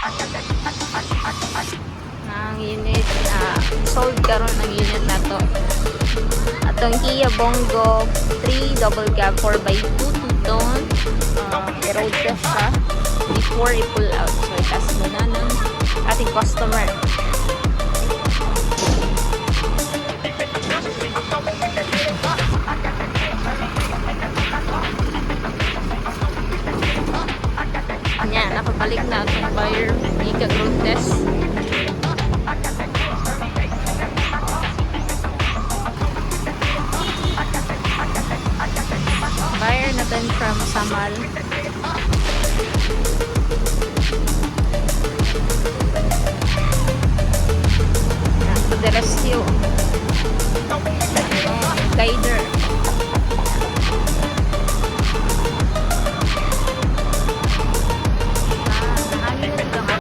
Ang unit na sold karon ang unit na to. Atong Kia Bongo 3 double cab 4x2 two-tone. I-road test siya before i-pull out. So, itas muna ng ating customer. Yan, nakabalik na itong buyer. Ika-road test. Buyer natin from Samal.